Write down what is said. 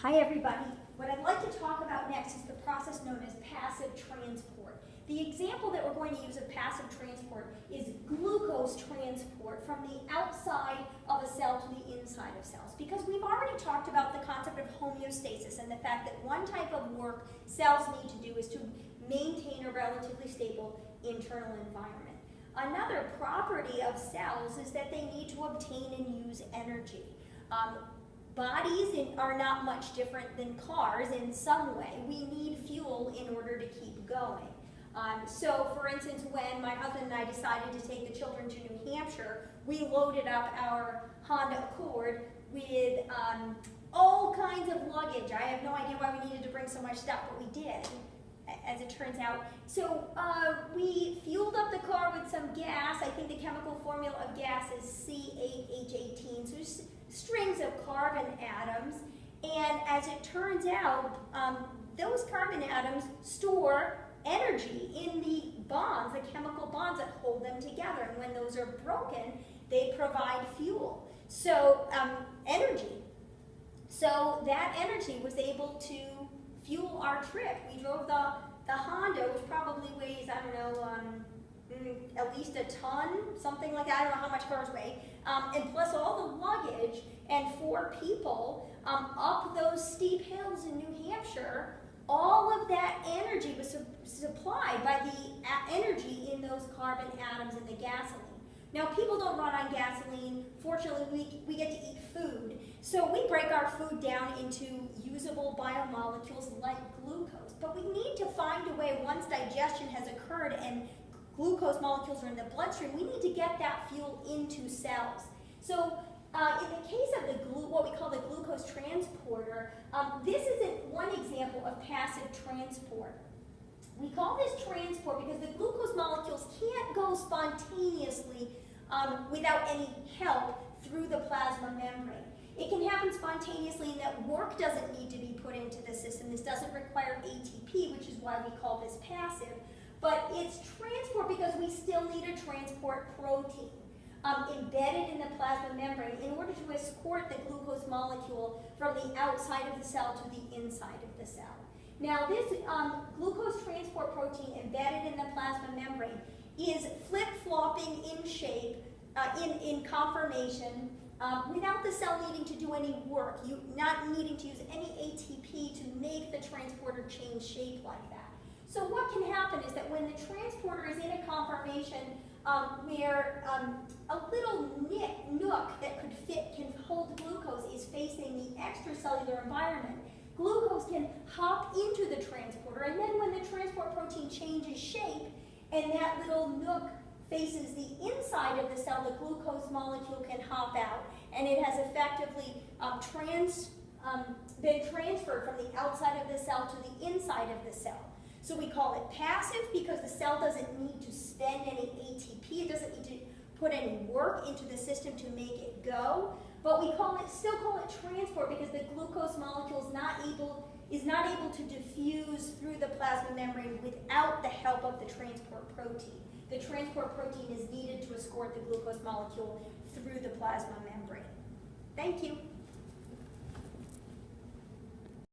Hi everybody. What I'd like to talk about next is the process known as passive transport. The example that we're going to use of passive transport is glucose transport from the outside of a cell to the inside of cells. Because we've already talked about the concept of homeostasis and the fact that one type of work cells need to do is to maintain a relatively stable internal environment. Another property of cells is that they need to obtain and use energy. Bodies are not much different than cars in some way. We need fuel in order to keep going. So for instance, when my husband and I decided to take the children to New Hampshire, we loaded up our Honda Accord with all kinds of luggage. I have no idea why we needed to bring so much stuff, but we did, as it turns out. So we fueled up the car with some gas. I think the chemical formula of gas is C8H18. So there's strings of carbon atoms, and as it turns out, those carbon atoms store energy in the bonds, the chemical bonds that hold them together, and when those are broken, they provide fuel. So energy. So that energy was able to fuel our trip. We drove the Honda, which probably weighs, I don't know, at least a ton, something like that. I don't know how much cars weigh. And plus all the luggage and 4 people up those steep hills in New Hampshire. All of that energy was supplied by the energy in those carbon atoms in the gasoline. Now, people don't run on gasoline. Fortunately, we get to eat food. So we break our food down into usable biomolecules like glucose. But we need to find a way, once digestion has occurred and glucose molecules are in the bloodstream, we need to get that fuel into cells. So in the case of what we call the glucose transporter, this isn't one example of passive transport. We call this transport because the glucose molecules can't go spontaneously without any help through the plasma membrane. It can happen spontaneously in that work doesn't need to be put into the system. This doesn't require ATP, which is why we call this passive. But it's transport because we still need a transport protein embedded in the plasma membrane in order to escort the glucose molecule from the outside of the cell to the inside of the cell. Now this glucose transport protein embedded in the plasma membrane is flip-flopping in shape, in conformation, without the cell needing to do any work, not needing to use any ATP to make the transporter change shape like that. So what can happen is that when the transporter is in a conformation where a little nook that could fit, can hold glucose, is facing the extracellular environment, glucose can hop into the transporter, and then when the transport protein changes shape and that little nook faces the inside of the cell, the glucose molecule can hop out, and it has effectively been transferred from the outside of the cell to the inside of the cell. So we call it passive because the cell doesn't need to spend any ATP, it doesn't need to put any work into the system to make it go, but we still call it transport because the glucose molecule is not able to diffuse through the plasma membrane without the help of the transport protein. The transport protein is needed to escort the glucose molecule through the plasma membrane. Thank you.